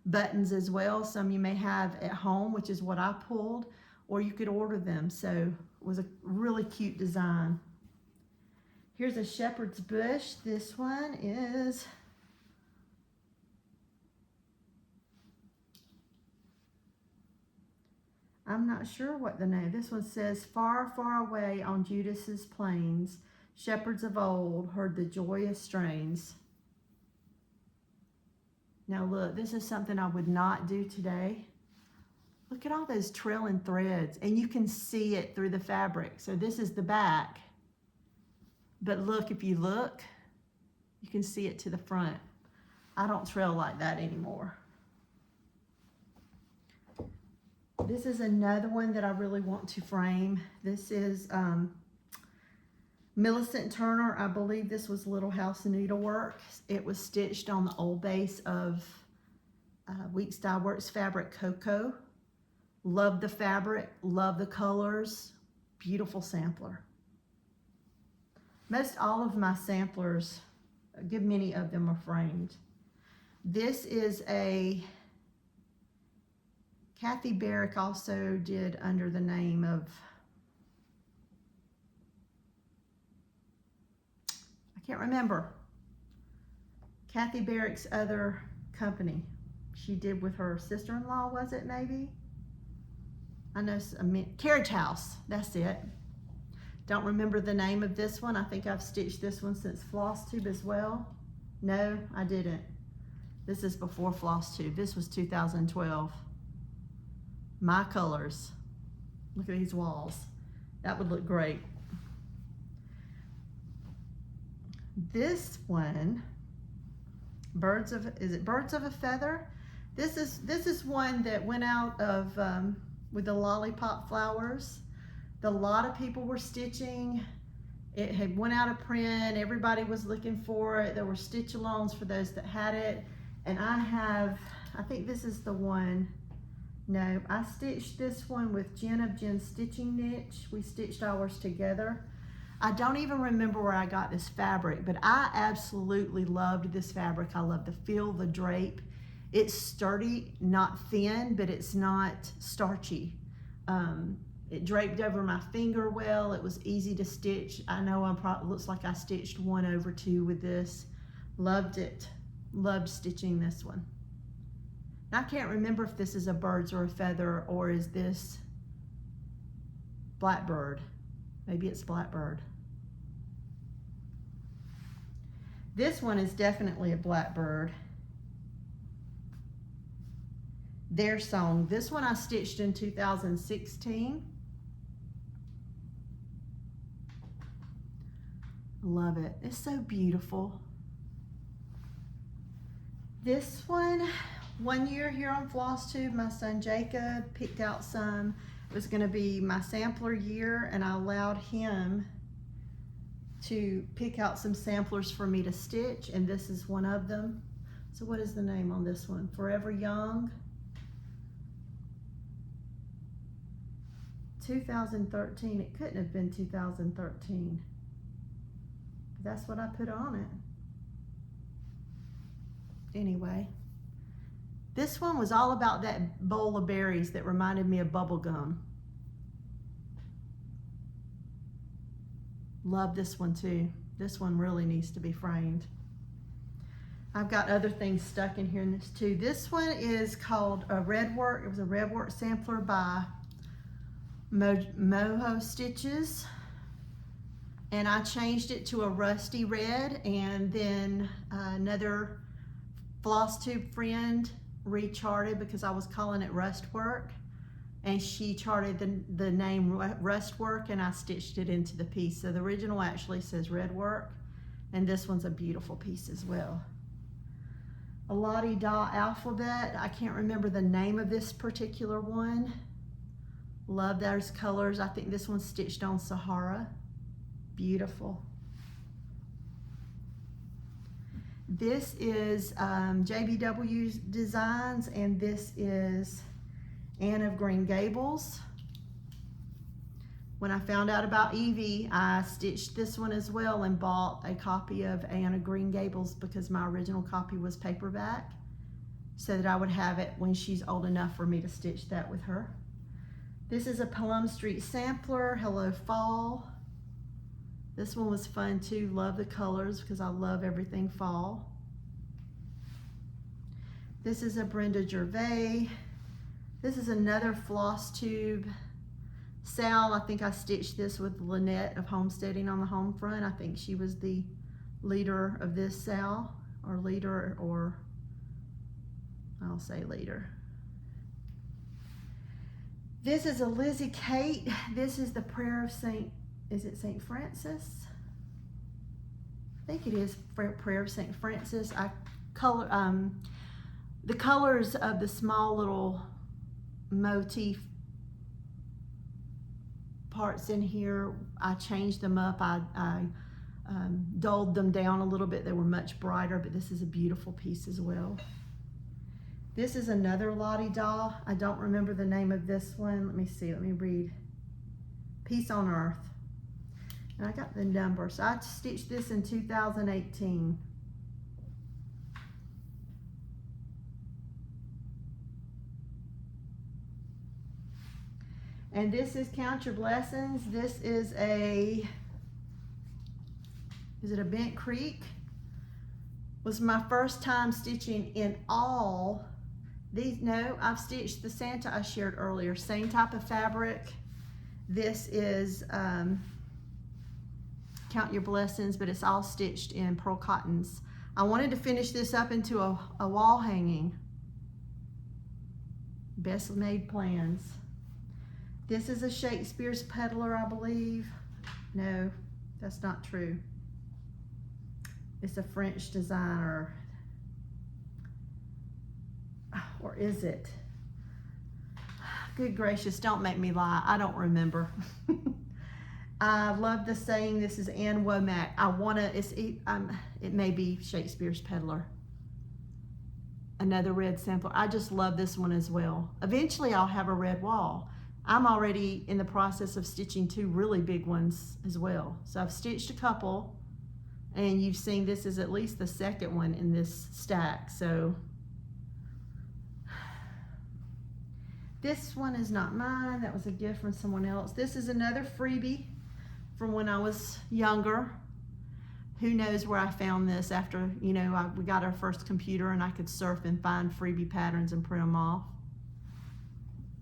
Buttons as well, some you may have at home, which is what I pulled, or you could order them. So it was a really cute design. Here's a shepherd's bush. This one is I'm not sure what the name. This one says, far, far away on Judas's plains, shepherds of old heard the joyous strains. Now look, this is something I would not do today. Look at all those trailing threads, and you can see it through the fabric. So this is the back. But look, if you look, you can see it to the front. I don't trail like that anymore. This is another one that I really want to frame. This is Millicent Turner. I believe this was Little House Needlework. It was stitched on the old base of Weeks Dye Works fabric Cocoa. Love the fabric, love the colors. Beautiful sampler. Most all of my samplers, a good many of them are framed. This is a Kathy Barrick also did under the name of, I can't remember, Kathy Barrick's other company. She did with her sister-in-law, was it maybe? I know, Carriage House, that's it. Don't remember the name of this one. I think I've stitched this one since Flosstube as well. No, I didn't. This is before Flosstube. This was 2012. My colors. Look at these walls. That would look great. This one, is it Birds of a Feather? This is one that went out of with the lollipop flowers. A lot of people were stitching. It had went out of print. Everybody was looking for it. There were stitch alongs for those that had it. And I think this is the one. No, I stitched this one with Jen of Jen's Stitching Niche. We stitched ours together. I don't even remember where I got this fabric, but I absolutely loved this fabric. I love the feel, the drape. It's sturdy, not thin, but it's not starchy. It draped over my finger well. It was easy to stitch. I know looks like I stitched 1/2 with this. Loved it. Loved stitching this one. And I can't remember if this is a bird's or a feather, or is this blackbird. Maybe it's blackbird. This one is definitely a blackbird. Their Song. This one I stitched in 2016. Love it. It's so beautiful. This one year here on Flosstube, my son Jacob picked out some. It was going to be my sampler year, and I allowed him to pick out some samplers for me to stitch, and this is one of them. So what is the name on this one? Forever Young. 2013. It couldn't have been 2013. But that's what I put on it. Anyway, this one was all about that bowl of berries that reminded me of bubble gum. Love this one too. This one really needs to be framed. I've got other things stuck in here in this too. This one is called a Redwork. It was a Redwork sampler by MischievousStitches. And I changed it to a rusty red, and then another Flosstube friend recharted because I was calling it Rustwork, and she charted the name Rustwork, and I stitched it into the piece. So the original actually says Redwork, and this one's a beautiful piece as well. A La-Di-Da alphabet. I can't remember the name of this particular one. Love those colors. I think this one's stitched on Sahara. Beautiful. This is JBW's Designs, and this is Anne of Green Gables. When I found out about Evie, I stitched this one as well and bought a copy of Anne of Green Gables because my original copy was paperback, so that I would have it when she's old enough for me to stitch that with her. This is a Plum Street sampler, Hello Fall. This one was fun too. Love the colors because I love everything fall. This is a Brenda Gervais. This is another Flosstube. Sal, I think I stitched this with Lynette of Homesteading on the Home Front. I think she was the leader of this, Sal, or leader, or I'll say leader. This is a Lizzie Kate. This is the Prayer of is it St. Francis? I think it is Prayer of St. Francis. I color the colors of the small little motif parts in here. I changed them up. I dulled them down a little bit. They were much brighter, but this is a beautiful piece as well. This is another La-Di-Da. I don't remember the name of this one. Let me see. Let me read. Peace on Earth. And I got the number. So I stitched this in 2018. And this is Count Your Blessings. This is it a Bent Creek? Was my first time stitching in all these. No, I've stitched the Santa I shared earlier. Same type of fabric. This is Count Your Blessings, but it's all stitched in pearl cottons. I wanted to finish this up into a wall hanging. Best laid plans. This is a Shakespeare's Peddler, I believe. No, that's not true. It's a French designer. Or is it? Good gracious, don't make me lie. I don't remember. I love the saying. This is Anne Womack. It may be Shakespeare's Peddler. Another red sampler. I just love this one as well. Eventually I'll have a red wall. I'm already in the process of stitching two really big ones as well. So I've stitched a couple, and you've seen this is at least the second one in this stack. So this one is not mine. That was a gift from someone else. This is another freebie from when I was younger, Who knows where I found this after, you know, we got our first computer and I could surf and find freebie patterns and print them off.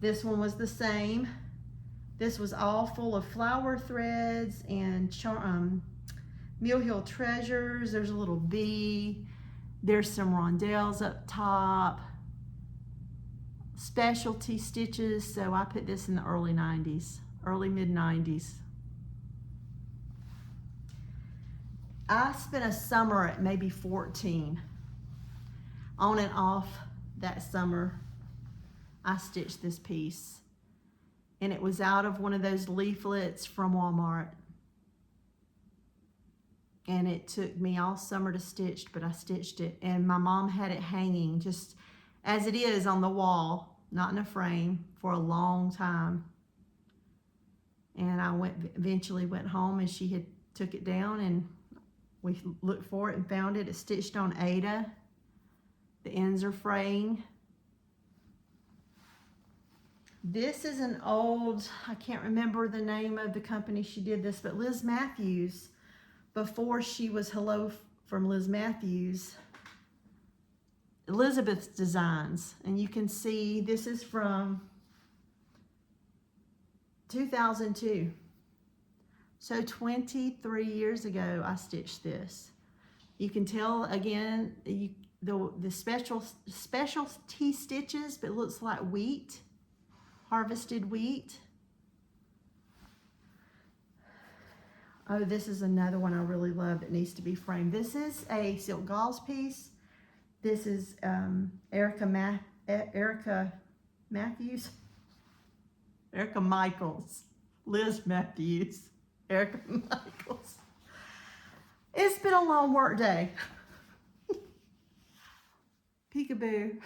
This one was the same. This was all full of flower threads and Mill Hill Treasures. There's a little bee. There's some rondelles up top. Specialty stitches. So I put this in the early 90s, early mid 90s. I spent a summer at maybe 14. On and off that summer, I stitched this piece. And it was out of one of those leaflets from Walmart. And it took me all summer to stitch, but I stitched it. And my mom had it hanging just as it is on the wall, not in a frame, for a long time. And I eventually went home and she had took it down and we looked for it and found it. It's stitched on Ada. The ends are fraying. This is an old, I can't remember the name of the company she did this, but Liz Matthews, before she was Hello from Liz Matthews, Elizabeth's Designs. And you can see this is from 2002. So 23 years ago, I stitched this. You can tell again, the specialty stitches, but it looks like wheat, harvested wheat. Oh, this is another one I really love that needs to be framed. This is a silk gauze piece. This is Erica Michaels, Liz Matthews. Erica Michaels. It's been a long work day. Peekaboo.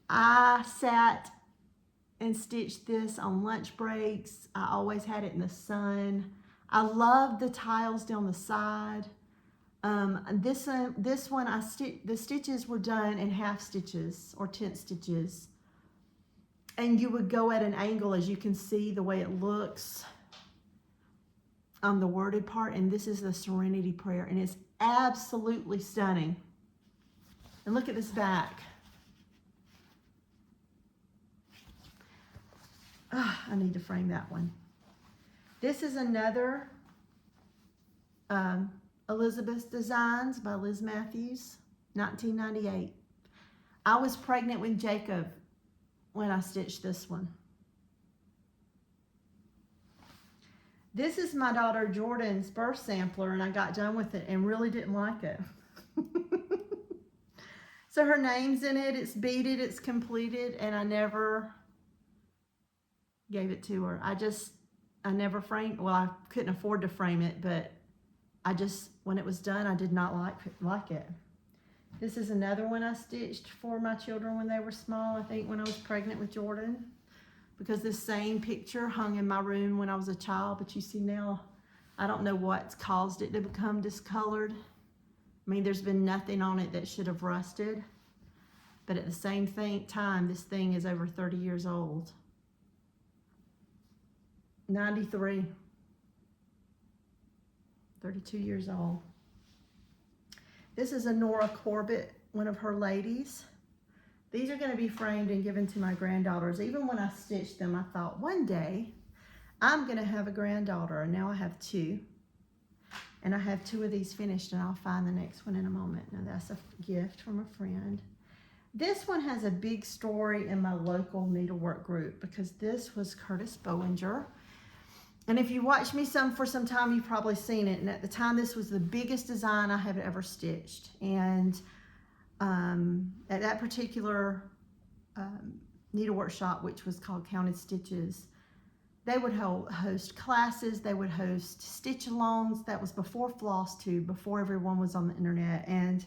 I sat and stitched this on lunch breaks. I always had it in the sun. I love the tiles down the side. This one, the stitches were done in half stitches or tent stitches. And you would go at an angle, as you can see the way it looks on the worded part, and this is the Serenity Prayer, and it's absolutely stunning. And look at this back. I need to frame that one. This is another Elizabeth's Designs by Liz Matthews, 1998. I was pregnant with Jacob when I stitched this one. This is my daughter Jordan's birth sampler, and I got done with it and really didn't like it. So her name's in it, it's beaded, it's completed, and I never gave it to her. I never framed, well, I couldn't afford to frame it, but when it was done, I did not like it. This is another one I stitched for my children when they were small, I think when I was pregnant with Jordan. Because this same picture hung in my room when I was a child, but you see now, I don't know what's caused it to become discolored. I mean, there's been nothing on it that should have rusted, but at the same time, this thing is over 30 years old. 93, 32 years old. This is a Nora Corbett, one of her ladies. These are going to be framed and given to my granddaughters. Even when I stitched them, I thought one day I'm going to have a granddaughter, and now I have two. And I have two of these finished, and I'll find the next one in a moment. Now that's a gift from a friend. This one has a big story in my local needlework group because this was Curtis Bowinger. And if you watch me for some time, you've probably seen it. And at the time, this was the biggest design I have ever stitched. And at that particular needlework shop, which was called Counted Stitches, they would host classes, they would host stitch-alongs. That was before Flosstube, before everyone was on the internet. And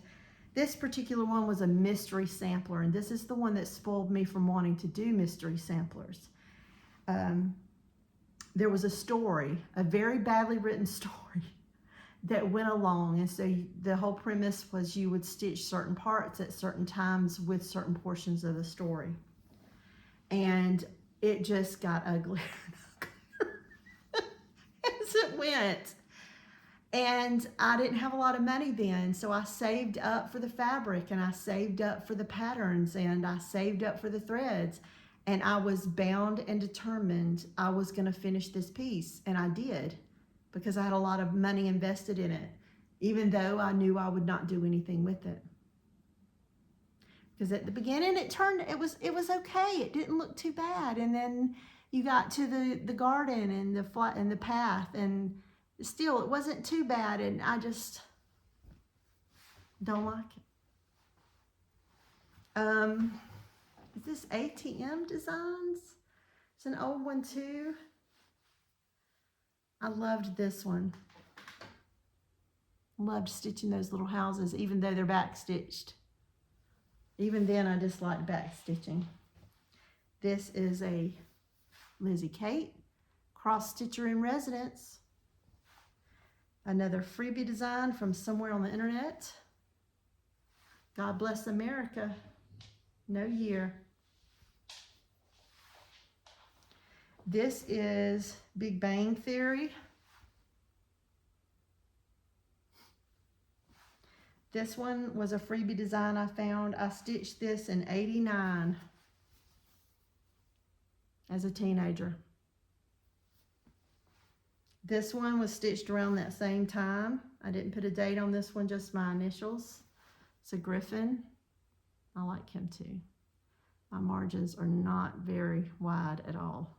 this particular one was a mystery sampler, and this is the one that spoiled me from wanting to do mystery samplers. There was a story, a very badly written story, that went along, and so the whole premise was you would stitch certain parts at certain times with certain portions of the story, and it just got uglier and uglier as it went. And I didn't have a lot of money then, so I saved up for the fabric, and I saved up for the patterns, and I saved up for the threads. And I was bound and determined I was going to finish this piece, and I did, because I had a lot of money invested in it, even though I knew I would not do anything with it. Because at the beginning it was okay. It didn't look too bad, and then you got to the garden and the path, and still it wasn't too bad, and I just don't like it. Is this ATM Designs? It's an old one too. I loved this one. Loved stitching those little houses, even though they're back stitched. Even then, I just liked back stitching. This is a Lizzie Kate cross stitcher in residence. Another freebie design from somewhere on the internet. God bless America. No year. This is Big Bang Theory. This one was a freebie design I found. I stitched this in '89 as a teenager. This one was stitched around that same time. I didn't put a date on this one, just my initials. It's a Griffin. I like him too. My margins are not very wide at all.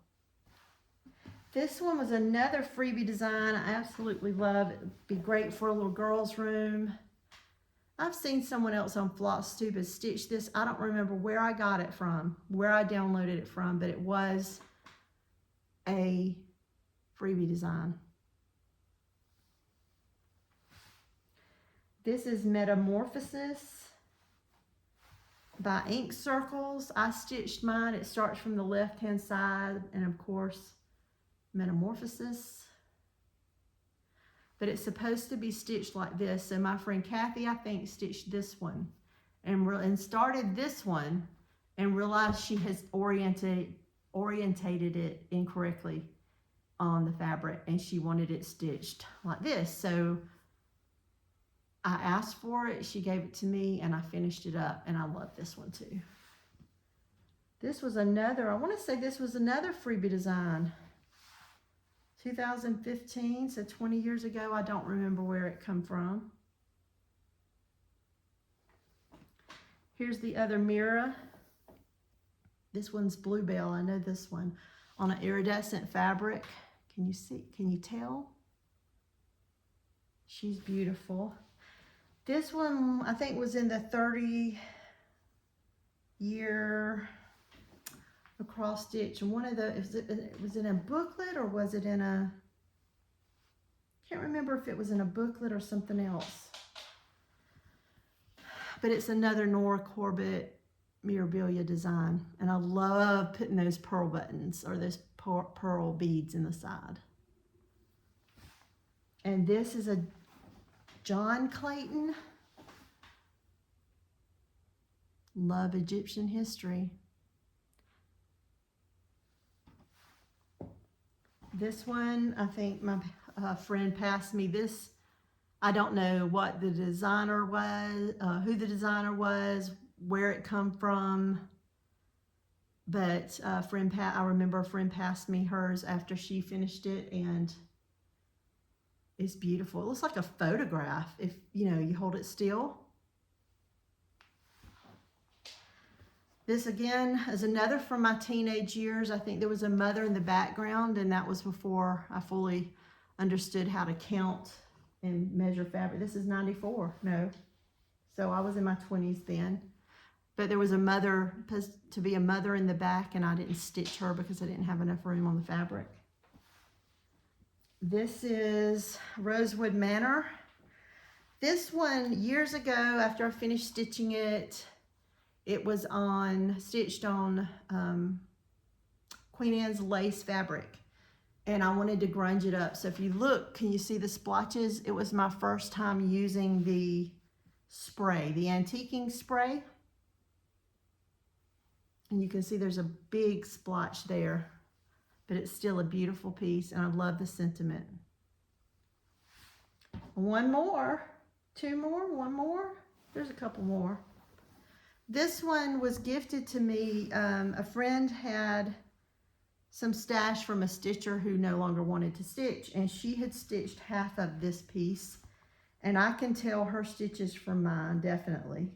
This one was another freebie design I absolutely love. It would be great for a little girl's room. I've seen someone else on Flosstube has stitched this. I don't remember where I got it from, where I downloaded it from, but it was a freebie design. This is Metamorphosis by Ink Circles. I stitched mine. It starts from the left-hand side, and of course, Metamorphosis. But it's supposed to be stitched like this. So my friend Kathy, I think, stitched this one and started this one and realized she has orientated it incorrectly on the fabric, and she wanted it stitched like this. So I asked for it, she gave it to me, and I finished it up, and I love this one too. This was another, I want to say this was another freebie design. 2015, so 20 years ago. I don't remember where it come from. Here's the other mirror. This one's Bluebell. I know this one. On an iridescent fabric. Can you see? Can you tell? She's beautiful. This one, I think, was in the 30-year across stitch, and one of the, was it in a booklet or was it in a, can't remember if it was in a booklet or something else, but it's another Nora Corbett Mirabilia design, and I love putting those pearl buttons or those pearl beads in the side. And this is a John Clayton. Love Egyptian history. This one, I think my friend passed me this. I don't know what the designer was, who the designer was, where it come from, but I remember a friend passed me hers after she finished it, and it's beautiful. It looks like a photograph if you hold it still. This again is another from my teenage years. I think there was a mother in the background, and that was before I fully understood how to count and measure fabric. This is 94, no. So I was in my 20s then. But there was a mother, supposed to be a mother in the back, and I didn't stitch her because I didn't have enough room on the fabric. This is Rosewood Manor. This one, years ago, after I finished stitching it, it was stitched on Queen Anne's lace fabric, and I wanted to grunge it up. So if you look, can you see the splotches? It was my first time using the spray, the antiquing spray. And you can see there's a big splotch there, but it's still a beautiful piece, and I love the sentiment. one more, two more, one more. There's a couple more. This one was gifted to me. A friend had some stash from a stitcher who no longer wanted to stitch, and she had stitched half of this piece, and I can tell her stitches from mine, definitely.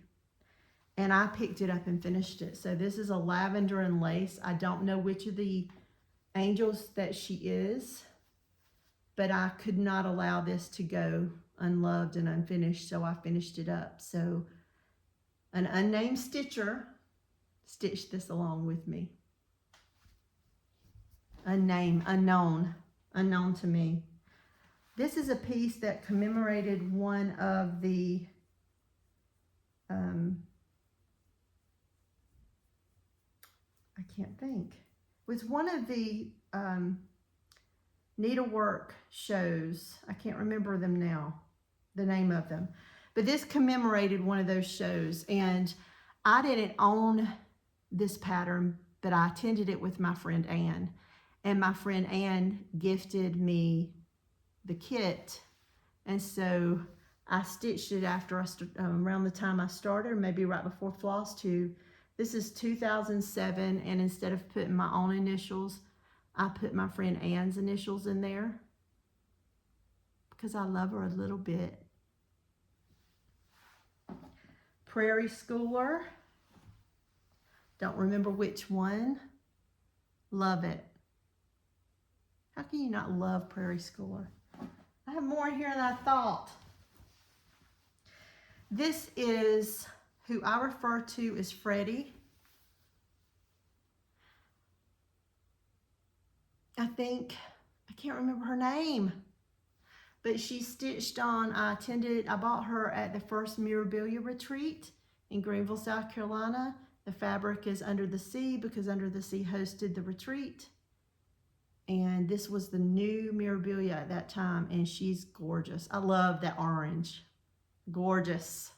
And I picked it up and finished it. So this is a lavender and lace. I don't know which of the angels that she is, but I could not allow this to go unloved and unfinished, so I finished it up. So an unnamed stitcher stitched this along with me. Unnamed, unknown to me. This is a piece that commemorated one of the I can't think. It was one of the Needlework shows. I can't remember them now, the name of them. But this commemorated one of those shows. And I didn't own this pattern, but I attended it with my friend Ann. And my friend Ann gifted me the kit. And so I stitched it after around the time I started, or maybe right before Flosstube. This is 2007, and instead of putting my own initials, I put my friend Ann's initials in there because I love her a little bit. Prairie Schooler. Don't remember which one. Love it. How can you not love Prairie Schooler? I have more in here than I thought. This is who I refer to as Freddie. I can't remember her name, but she stitched on, I bought her at the first Mirabilia retreat in Greenville, South Carolina. The fabric is Under the Sea because Under the Sea hosted the retreat. And this was the new Mirabilia at that time, and she's gorgeous. I love that orange. Gorgeous.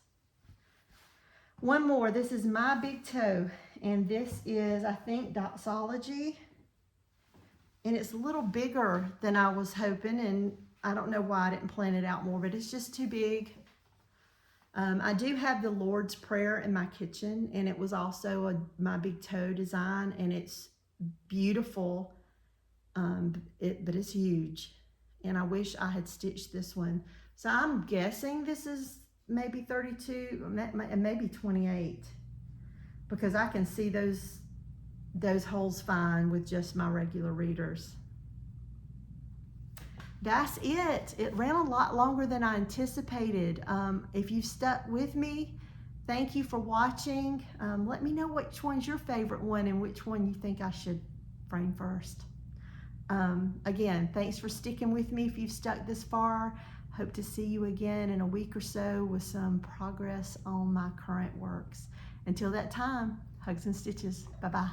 One more. This is My Big Toe, and this is, I think, Doxology. And it's a little bigger than I was hoping, and I don't know why I didn't plan it out more, but it's just too big. I do have the Lord's Prayer in my kitchen, and it was also a My Big Toe design, and it's beautiful, but it's huge. And I wish I had stitched this one. So I'm guessing this is maybe 32, maybe 28, because I can see those holes fine with just my regular readers. That's it. It ran a lot longer than I anticipated. If you've stuck with me, thank you for watching. Let me know which one's your favorite one and which one you think I should frame first. Again, thanks for sticking with me if you've stuck this far. Hope to see you again in a week or so with some progress on my current works. Until that time, hugs and stitches. Bye-bye.